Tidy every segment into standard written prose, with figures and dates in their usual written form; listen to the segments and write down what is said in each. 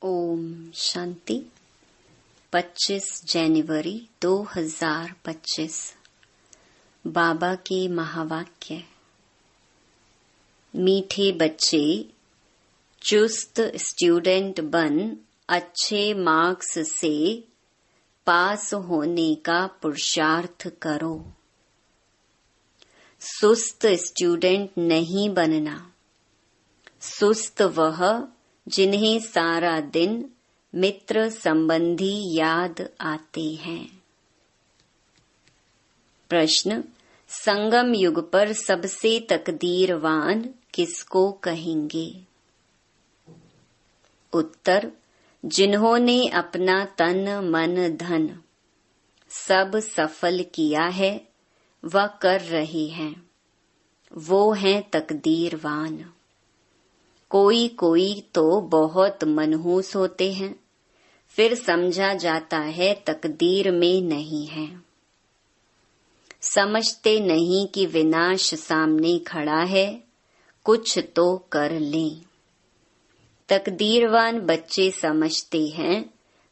ओम शांति। 25 जनवरी 2025 बाबा के महावाक्य। मीठे बच्चे, चुस्त स्टूडेंट बन अच्छे मार्क्स से पास होने का पुरुषार्थ करो। सुस्त स्टूडेंट नहीं बनना। सुस्त वह जिन्हें सारा दिन मित्र संबंधी याद आते हैं। प्रश्न, संगम युग पर सबसे तकदीरवान किसको कहेंगे? उत्तर, जिन्होंने अपना तन मन धन सब सफल किया है व कर रहे हैं, वो हैं तकदीरवान। कोई कोई तो बहुत मनहूस होते हैं, फिर समझा जाता है तकदीर में नहीं है। समझते नहीं कि विनाश सामने खड़ा है, कुछ तो कर लें। तकदीरवान बच्चे समझते हैं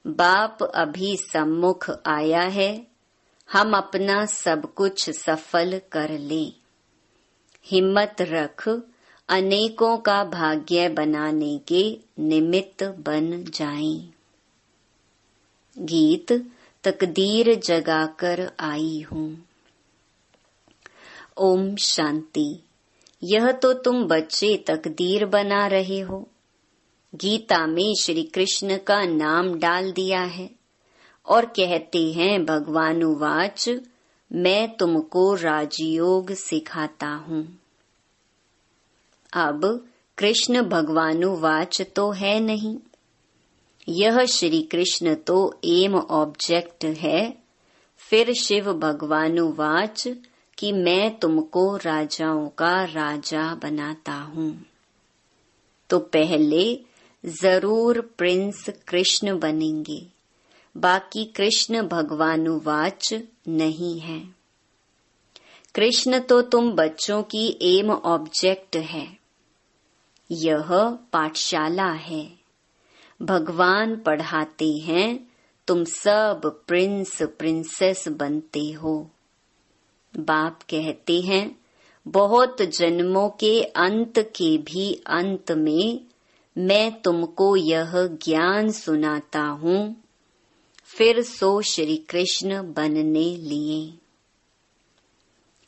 बाप अभी सम्मुख आया है, हम अपना सब कुछ सफल कर लें। हिम्मत रख, अनेकों का भाग्य बनाने के निमित्त बन जाएं। गीत, तकदीर जगाकर आई हूँ। ओम शांति। यह तो तुम बच्चे तकदीर बना रहे हो। गीता में श्री कृष्ण का नाम डाल दिया है और कहते हैं भगवानुवाच, मैं तुमको राजयोग सिखाता हूँ। अब कृष्ण भगवानुवाच तो है नहीं, यह श्री कृष्ण तो एम ऑब्जेक्ट है। फिर शिव भगवानुवाच कि मैं तुमको राजाओं का राजा बनाता हूँ। तो पहले जरूर प्रिंस कृष्ण बनेंगे, बाकी कृष्ण भगवानुवाच नहीं है। कृष्ण तो तुम बच्चों की एम ऑब्जेक्ट है। यह पाठशाला है, भगवान पढ़ाते हैं, तुम सब प्रिंस प्रिंसेस बनते हो। बाप कहते हैं बहुत जन्मों के अंत के भी अंत में मैं तुमको यह ज्ञान सुनाता हूँ, फिर सो श्री कृष्ण बनने लिए।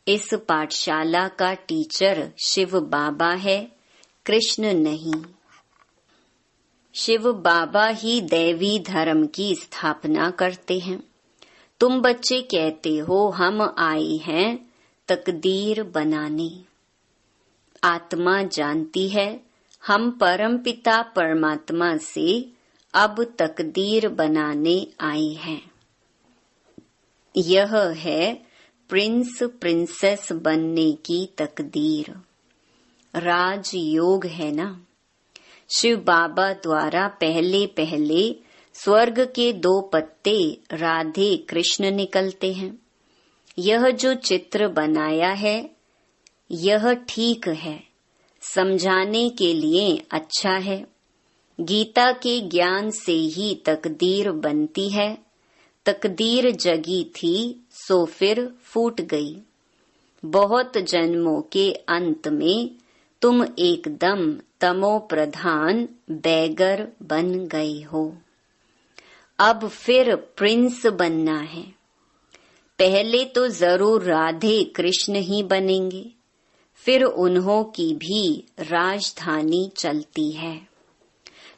इस पाठशाला का टीचर शिव बाबा है, कृष्ण नहीं। शिव बाबा ही दैवी धर्म की स्थापना करते हैं। तुम बच्चे कहते हो हम आए हैं तकदीर बनाने। आत्मा जानती है हम परमपिता परमात्मा से अब तकदीर बनाने आए हैं। यह है प्रिंस प्रिंसेस बनने की तकदीर। राजयोग है ना। शिव बाबा द्वारा पहले पहले स्वर्ग के 2 पत्ते राधे कृष्ण निकलते हैं। यह जो चित्र बनाया है यह ठीक है, समझाने के लिए अच्छा है। गीता के ज्ञान से ही तकदीर बनती है। तकदीर जगी थी सो फिर फूट गई। बहुत जन्मों के अंत में तुम एकदम तमो प्रधान बैगर बन गए हो। अब फिर प्रिंस बनना है। पहले तो जरूर राधे कृष्ण ही बनेंगे, फिर उन्हों की भी राजधानी चलती है।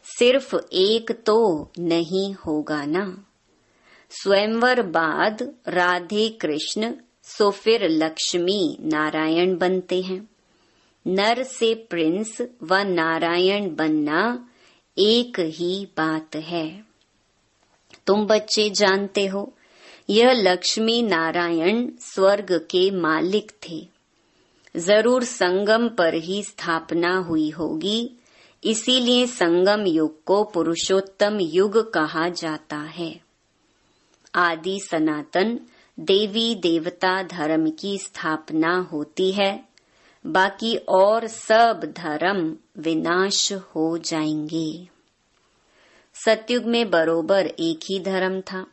सिर्फ एक तो नहीं होगा ना। स्वयंवर बाद राधे कृष्ण सो फिर लक्ष्मी नारायण बनते हैं। नर से प्रिंस व नारायण बनना एक ही बात है। तुम बच्चे जानते हो यह लक्ष्मी नारायण स्वर्ग के मालिक थे। जरूर संगम पर ही स्थापना हुई होगी, इसीलिए संगम युग को पुरुषोत्तम युग कहा जाता है। आदि सनातन देवी देवता धर्म की स्थापना होती है, बाकी और सब धर्म विनाश हो जाएंगे। सतयुग में बरोबर एक ही धर्म था।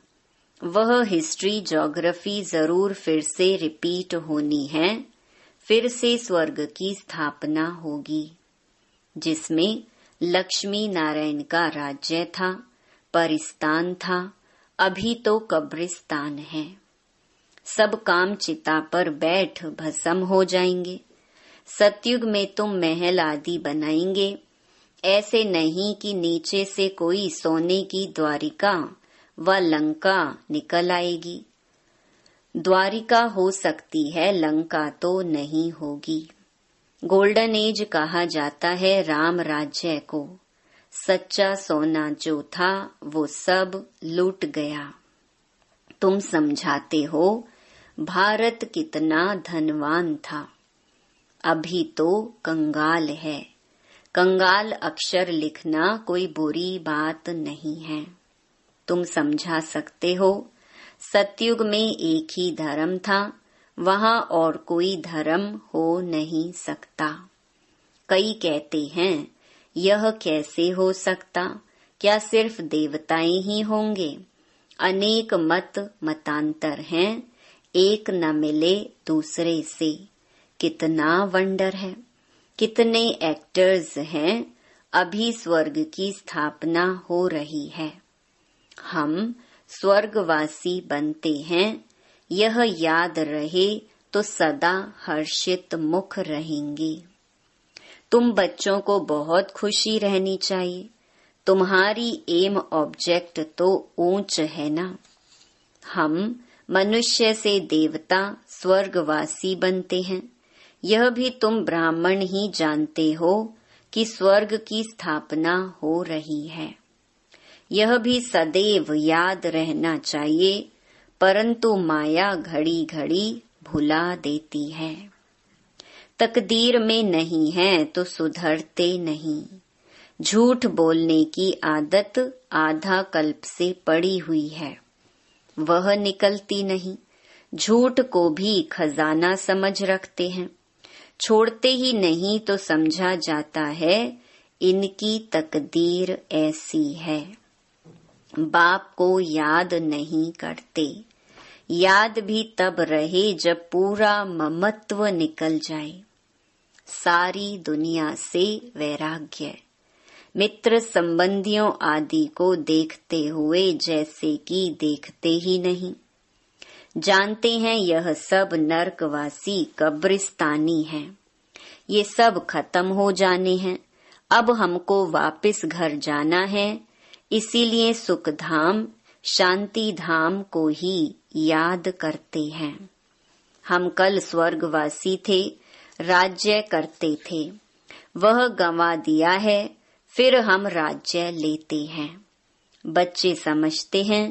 वह हिस्ट्री ज्योग्राफी जरूर फिर से रिपीट होनी है। फिर से स्वर्ग की स्थापना होगी, जिसमें लक्ष्मी नारायण का राज्य था, परिस्तान था। अभी तो कब्रिस्तान है। सब काम चिता पर बैठ भस्म हो जाएंगे। सतयुग में तुम महल आदि बनाएंगे। ऐसे नहीं कि नीचे से कोई सोने की द्वारिका व लंका निकल आएगी। द्वारिका हो सकती है, लंका तो नहीं होगी। गोल्डन एज कहा जाता है राम राज्य को। सच्चा सोना जो था वो सब लूट गया। तुम समझाते हो भारत कितना धनवान था। अभी तो कंगाल है। कंगाल अक्षर लिखना कोई बुरी बात नहीं है। तुम समझा सकते हो सतयुग में एक ही धर्म था, वहां और कोई धर्म हो नहीं सकता। कई कहते हैं यह कैसे हो सकता, क्या सिर्फ देवताएं ही होंगे? अनेक मतांतर हैं, एक न मिले दूसरे से। कितना वंडर है। कितने एक्टर्स हैं। अभी स्वर्ग की स्थापना हो रही है। हम स्वर्गवासी बनते हैं, यह याद रहे तो सदा हर्षित मुख रहेंगे। तुम बच्चों को बहुत खुशी रहनी चाहिए। तुम्हारी एम ऑब्जेक्ट तो ऊंच है ना। हम मनुष्य से देवता स्वर्गवासी बनते हैं। यह भी तुम ब्राह्मण ही जानते हो कि स्वर्ग की स्थापना हो रही है। यह भी सदैव याद रहना चाहिए, परंतु माया घड़ी घड़ी भुला देती है। तकदीर में नहीं है तो सुधरते नहीं। झूठ बोलने की आदत आधा कल्प से पड़ी हुई है, वह निकलती नहीं। झूठ को भी खजाना समझ रखते हैं। छोड़ते ही नहीं तो समझा जाता है इनकी तकदीर ऐसी है। बाप को याद नहीं करते। याद भी तब रहे जब पूरा ममत्व निकल जाए। सारी दुनिया से वैराग्य। मित्र संबंधियों आदि को देखते हुए जैसे कि देखते ही नहीं। जानते हैं यह सब नरकवासी कब्रिस्तानी हैं। ये सब खत्म हो जाने हैं। अब हमको वापस घर जाना है, इसीलिए सुख धाम शांति धाम को ही याद करते हैं। हम कल स्वर्गवासी थे, राज्य करते थे, वह गंवा दिया है, फिर हम राज्य लेते हैं। बच्चे समझते हैं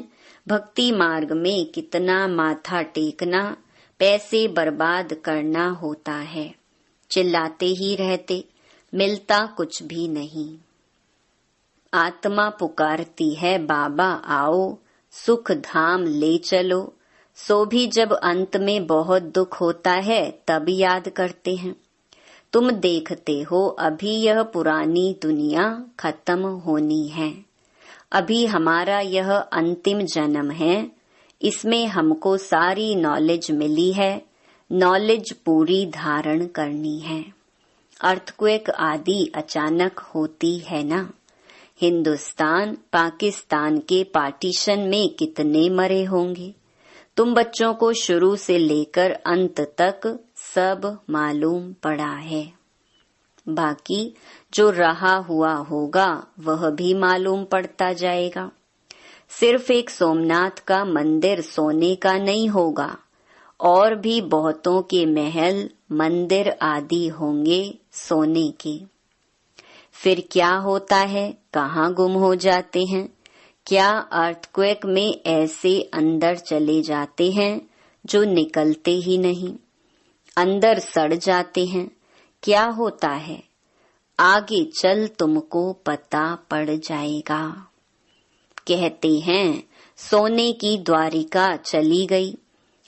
भक्ति मार्ग में कितना माथा टेकना, पैसे बर्बाद करना होता है। चिल्लाते ही रहते, मिलता कुछ भी नहीं। आत्मा पुकारती है बाबा आओ, सुख धाम ले चलो। सो भी जब अंत में बहुत दुख होता है तब याद करते हैं। तुम देखते हो अभी यह पुरानी दुनिया खत्म होनी है। अभी हमारा यह अंतिम जन्म है। इसमें हमको सारी नॉलेज मिली है। नॉलेज पूरी धारण करनी है। अर्थक्वेक आदि अचानक होती है ना। हिंदुस्तान पाकिस्तान के पार्टीशन में कितने मरे होंगे। तुम बच्चों को शुरू से लेकर अंत तक सब मालूम पड़ा है। बाकी जो रहा हुआ होगा वह भी मालूम पड़ता जाएगा। सिर्फ एक सोमनाथ का मंदिर सोने का नहीं होगा, और भी बहुतों के महल मंदिर आदि होंगे सोने के। फिर क्या होता है, कहाँ गुम हो जाते हैं? क्या अर्थक्वेक में ऐसे अंदर चले जाते हैं जो निकलते ही नहीं, अंदर सड़ जाते हैं? क्या होता है? आगे चल तुमको पता पड़ जाएगा। कहते हैं सोने की द्वारिका चली गई।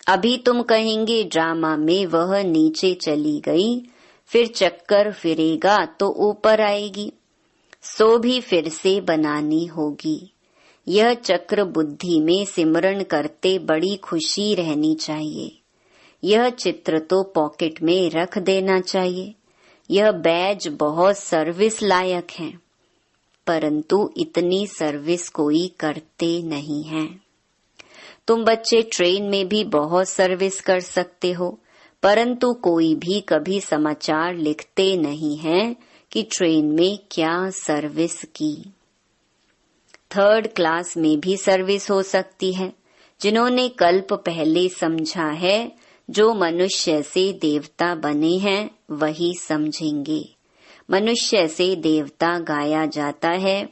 अभी तुम कहेंगे ड्रामा में वह नीचे चली गई, फिर चक्कर फिरेगा तो ऊपर आएगी। सो भी फिर से बनानी होगी। यह चक्र बुद्धि में सिमरण करते बड़ी खुशी रहनी चाहिए। यह चित्र तो पॉकेट में रख देना चाहिए। यह बैज बहुत सर्विस लायक है, परंतु इतनी सर्विस कोई करते नहीं है। तुम बच्चे ट्रेन में भी बहुत सर्विस कर सकते हो, परंतु कोई भी कभी समाचार लिखते नहीं है कि ट्रेन में क्या सर्विस की। 3rd क्लास में भी सर्विस हो सकती है। जिन्होंने कल्प पहले समझा है, जो मनुष्य से देवता बने हैं वही समझेंगे। मनुष्य से देवता गाया जाता है,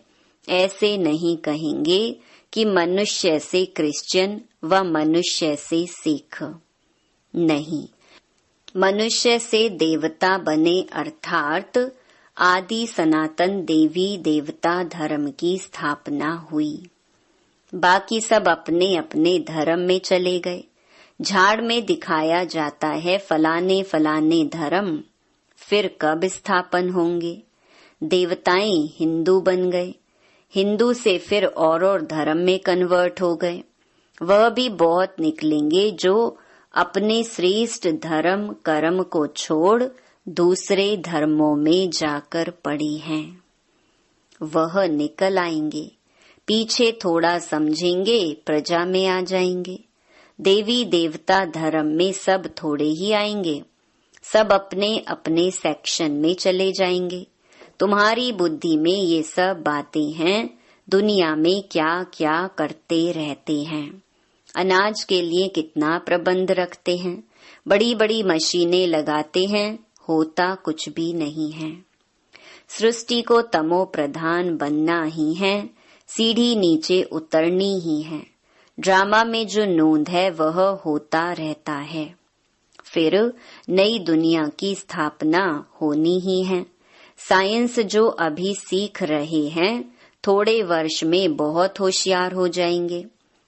ऐसे नहीं कहेंगे कि मनुष्य से क्रिश्चियन व मनुष्य से सिख। नहीं, मनुष्य से देवता बने अर्थात आदि सनातन देवी देवता धर्म की स्थापना हुई। बाकी सब अपने अपने धर्म में चले गए। झाड़ में दिखाया जाता है फलाने फलाने धर्म, फिर कब स्थापन होंगे। देवताएं हिंदू बन गए, हिंदू से फिर और धर्म में कन्वर्ट हो गए। वह भी बहुत निकलेंगे जो अपने श्रेष्ठ धर्म कर्म को छोड़ दूसरे धर्मों में जाकर पड़ी हैं। वह निकल आएंगे, पीछे थोड़ा समझेंगे, प्रजा में आ जाएंगे। देवी देवता धर्म में सब थोड़े ही आएंगे, सब अपने अपने सेक्शन में चले जाएंगे। तुम्हारी बुद्धि में ये सब बातें हैं, दुनिया में क्या क्या करते रहते हैं। अनाज के लिए कितना प्रबंध रखते हैं, बड़ी बड़ी मशीनें लगाते हैं, होता कुछ भी नहीं है। सृष्टि को तमो प्रधान बनना ही है, सीढ़ी नीचे उतरनी ही है। ड्रामा में जो नोंद है वह होता रहता है। फिर नई दुनिया की स्थापना होनी ही है। साइंस जो अभी सीख रहे हैं, थोड़े वर्ष में बहुत होशियार हो जाएंगे,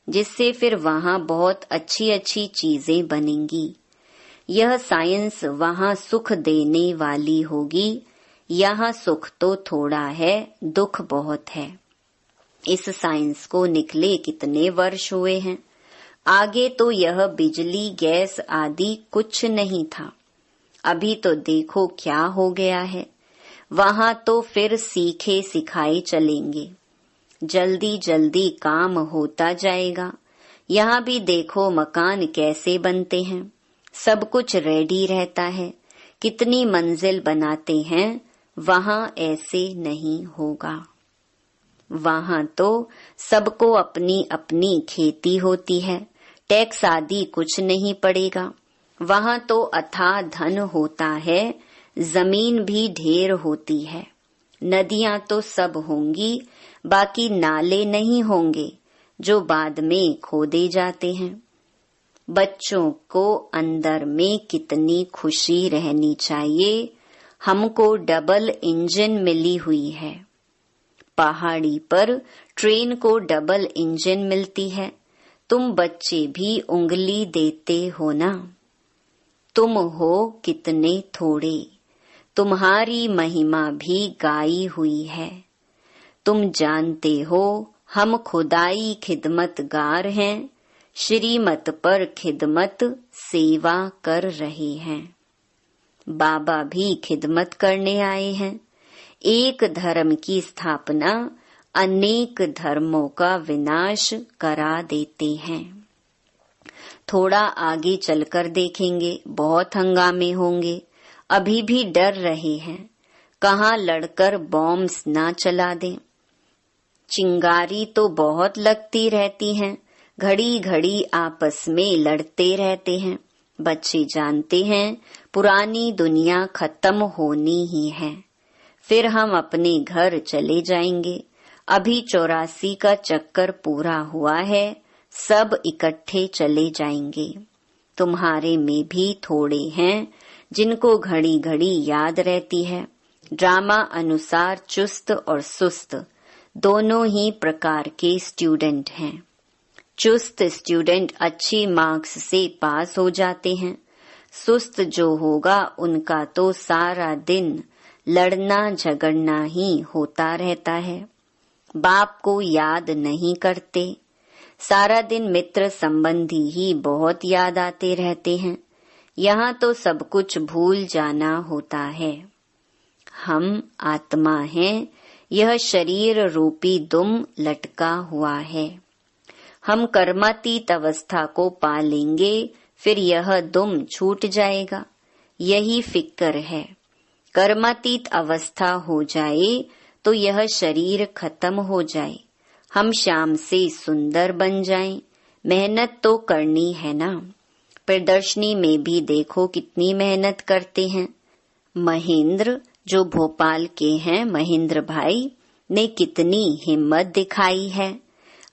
जिससे फिर वहाँ बहुत अच्छी अच्छी चीजें बनेंगी। यह साइंस वहाँ सुख देने वाली होगी। यहाँ सुख तो थोड़ा है, दुख बहुत है। इस साइंस को निकले कितने वर्ष हुए हैं। आगे तो यह बिजली गैस आदि कुछ नहीं था, अभी तो देखो क्या हो गया है। वहाँ तो फिर सीखे सिखाए चलेंगे, जल्दी जल्दी काम होता जाएगा। यहाँ भी देखो मकान कैसे बनते हैं, सब कुछ रेडी रहता है। कितनी मंजिल बनाते हैं, वहाँ ऐसे नहीं होगा। वहाँ तो सबको अपनी अपनी खेती होती है, टैक्स आदि कुछ नहीं पड़ेगा। वहाँ तो अथाह धन होता है, जमीन भी ढेर होती है। नदियाँ तो सब होंगी, बाकी नाले नहीं होंगे जो बाद में खोदे जाते हैं। बच्चों को अंदर में कितनी खुशी रहनी चाहिए। हमको डबल इंजन मिली हुई है। पहाड़ी पर ट्रेन को डबल इंजन मिलती है। तुम बच्चे भी उंगली देते हो ना। तुम हो कितने थोड़े, तुम्हारी महिमा भी गाई हुई है। तुम जानते हो हम खुदाई खिदमतगार हैं, श्रीमत पर खिदमत सेवा कर रहे हैं। बाबा भी खिदमत करने आए हैं। एक धर्म की स्थापना अनेक धर्मों का विनाश करा देते हैं। थोड़ा आगे चलकर देखेंगे, बहुत हंगामे होंगे। अभी भी डर रहे हैं, कहाँ लड़कर बॉम्ब्स ना चला दें। चिंगारी तो बहुत लगती रहती हैं, घड़ी घड़ी आपस में लड़ते रहते हैं। बच्चे जानते हैं पुरानी दुनिया खत्म होनी ही है, फिर हम अपने घर चले जाएंगे। अभी 84 का चक्कर पूरा हुआ है, सब इकट्ठे चले जाएंगे। तुम्हारे में भी थोड़े हैं जिनको घड़ी घड़ी याद रहती है। ड्रामा अनुसार चुस्त और सुस्त दोनों ही प्रकार के स्टूडेंट हैं। चुस्त स्टूडेंट अच्छी मार्क्स से पास हो जाते हैं। सुस्त जो होगा उनका तो सारा दिन लड़ना झगड़ना ही होता रहता है। बाप को याद नहीं करते। सारा दिन मित्र संबंधी ही बहुत याद आते रहते हैं। यहाँ तो सब कुछ भूल जाना होता है। हम आत्मा हैं, यह शरीर रूपी दुम लटका हुआ है। हम कर्मातीत अवस्था को पा लेंगे, फिर यह दुम छूट जाएगा। यही फिक्र है। कर्मातीत अवस्था हो जाए तो यह शरीर खत्म हो जाए, हम श्याम से सुंदर बन जाएं। मेहनत तो करनी है ना। प्रदर्शनी में भी देखो कितनी मेहनत करते हैं। महेंद्र जो भोपाल के हैं, महेंद्र भाई ने कितनी हिम्मत दिखाई है।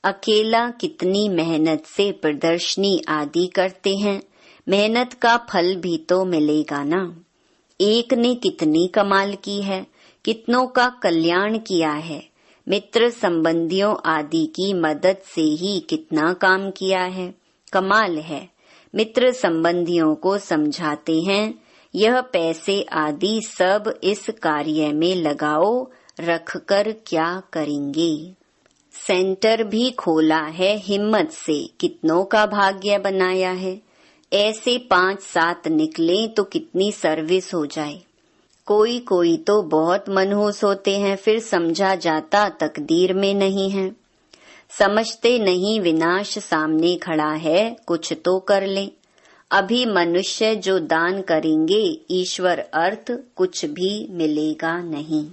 अकेला कितनी मेहनत से प्रदर्शनी आदि करते हैं। मेहनत का फल भी तो मिलेगा ना। एक ने कितनी कमाल की है, कितनों का कल्याण किया है। मित्र संबंधियों आदि की मदद से ही कितना काम किया है। कमाल है। मित्र संबंधियों को समझाते हैं, यह पैसे आदि सब इस कार्य में लगाओ, रखकर क्या करेंगे। सेंटर भी खोला है हिम्मत से, कितनों का भाग्य बनाया है। ऐसे 5-7 निकले तो कितनी सर्विस हो जाए। कोई कोई तो बहुत मनहूस होते हैं, फिर समझा जाता तकदीर में नहीं है। समझते नहीं विनाश सामने खड़ा है, कुछ तो कर लें। अभी मनुष्य जो दान करेंगे, ईश्वर अर्थ कुछ भी मिलेगा नहीं।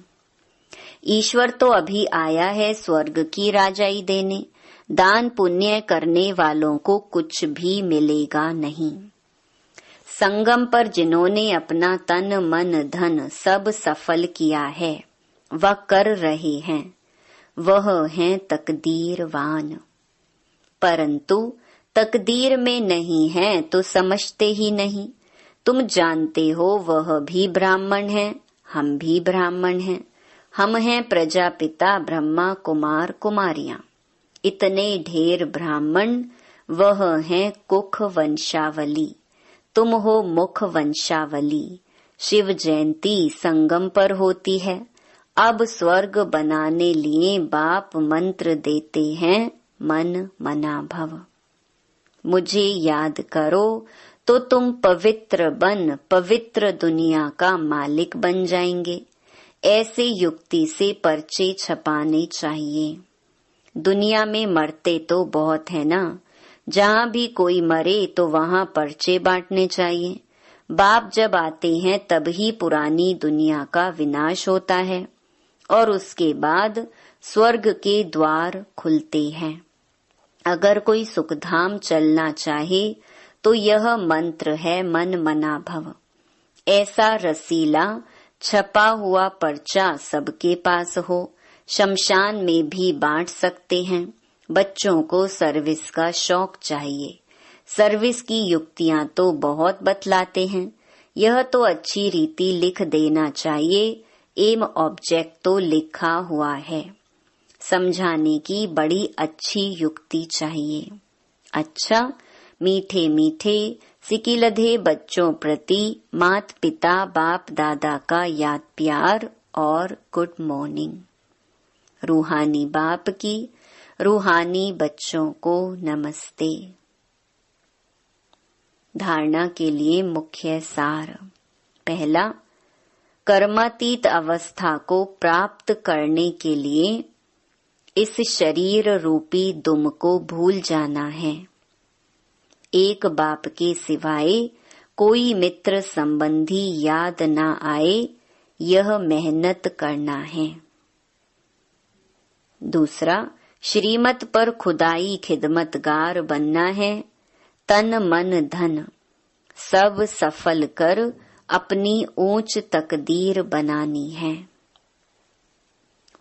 ईश्वर तो अभी आया है स्वर्ग की राजाई देने। दान पुण्य करने वालों को कुछ भी मिलेगा नहीं। संगम पर जिन्होंने अपना तन मन धन सब सफल किया है, वह कर रहे हैं, वह हैं तकदीरवान। परंतु तकदीर में नहीं है तो समझते ही नहीं। तुम जानते हो वह भी ब्राह्मण है, हम भी ब्राह्मण हैं। हम हैं प्रजापिता ब्रह्मा कुमार कुमारियां। इतने ढेर ब्राह्मण, वह हैं कुख वंशावली। तुम हो मुख वंशावली। शिव जयंती संगम पर होती है। अब स्वर्ग बनाने लिए बाप मंत्र देते हैं, मन मना भव। मुझे याद करो तो तुम पवित्र बन पवित्र दुनिया का मालिक बन जाएंगे। ऐसे युक्ति से पर्चे छपाने चाहिए। दुनिया में मरते तो बहुत है ना। जहाँ भी कोई मरे तो वहाँ पर्चे बांटने चाहिए। बाप जब आते हैं तब ही पुरानी दुनिया का विनाश होता है और उसके बाद स्वर्ग के द्वार खुलते हैं। अगर कोई सुखधाम चलना चाहे तो यह मंत्र है, मन मना भव। ऐसा रसीला छपा हुआ पर्चा सबके पास हो। शमशान में भी बांट सकते हैं। बच्चों को सर्विस का शौक चाहिए। सर्विस की युक्तियां तो बहुत बतलाते हैं। यह तो अच्छी रीति लिख देना चाहिए। एम ऑब्जेक्ट तो लिखा हुआ है। समझाने की बड़ी अच्छी युक्ति चाहिए। अच्छा, मीठे मीठे सिकिलधे बच्चों प्रति मात पिता बाप दादा का याद प्यार और गुड मॉर्निंग। रूहानी बाप की रूहानी बच्चों को नमस्ते। धारणा के लिए मुख्य सार। पहला, कर्मातीत अवस्था को प्राप्त करने के लिए इस शरीर रूपी दुम को भूल जाना है। एक बाप के सिवाय कोई मित्र संबंधी याद न आए, यह मेहनत करना है। दूसरा, श्रीमत पर खुदाई खिदमतगार बनना है। तन मन धन सब सफल कर अपनी ऊंच तकदीर बनानी है।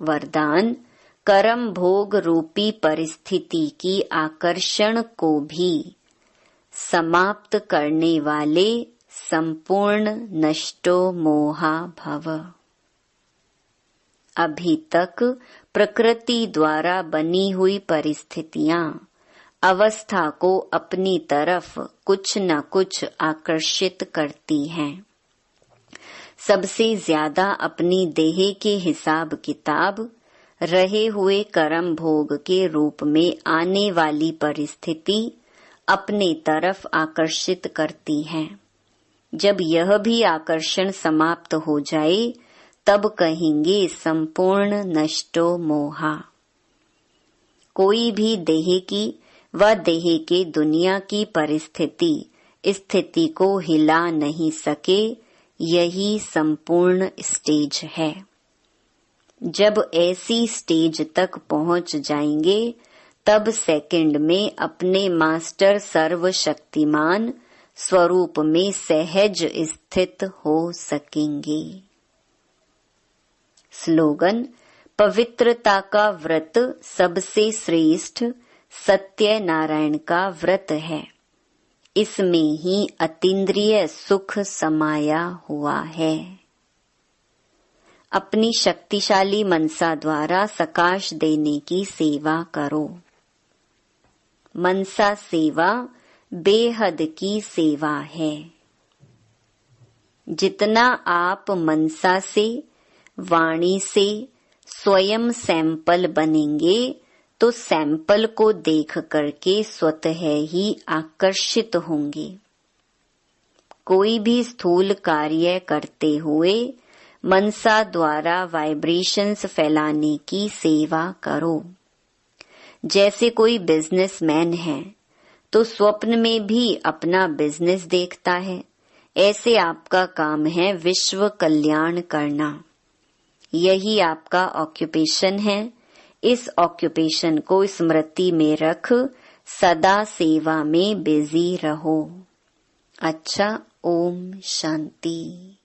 वरदान, कर्म भोग रूपी परिस्थिति की आकर्षण को भी समाप्त करने वाले संपूर्ण नष्टो मोहा भव। अभी तक प्रकृति द्वारा बनी हुई परिस्थितियां अवस्था को अपनी तरफ कुछ न कुछ आकर्षित करती हैं। सबसे ज्यादा अपनी देह के हिसाब किताब रहे हुए कर्म भोग के रूप में आने वाली परिस्थिति अपने तरफ आकर्षित करती है। जब यह भी आकर्षण समाप्त हो जाए तब कहेंगे संपूर्ण नष्टो मोहा। कोई भी देह की व देह के दुनिया की परिस्थिति स्थिति को हिला नहीं सके, यही संपूर्ण स्टेज है। जब ऐसी स्टेज तक पहुंच जाएंगे तब सेकंड में अपने मास्टर सर्वशक्तिमान स्वरूप में सहज स्थित हो सकेंगे। स्लोगन: पवित्रता का व्रत सबसे श्रेष्ठ सत्यनारायण का व्रत है। इसमें ही अतीन्द्रिय सुख समाया हुआ है। अपनी शक्तिशाली मनसा द्वारा सकाश देने की सेवा करो। मनसा सेवा बेहद की सेवा है। जितना आप मनसा से, वाणी से स्वयं सैंपल बनेंगे तो सैंपल को देख करके स्वतः ही आकर्षित होंगे। कोई भी स्थूल कार्य करते हुए मनसा द्वारा वाइब्रेशंस फैलाने की सेवा करो। जैसे कोई बिजनेसमैन है तो स्वप्न में भी अपना बिजनेस देखता है, ऐसे आपका काम है विश्व कल्याण करना। यही आपका ऑक्यूपेशन है। इस ऑक्यूपेशन को स्मृति में रख सदा सेवा में बिजी रहो। अच्छा, ओम शांति।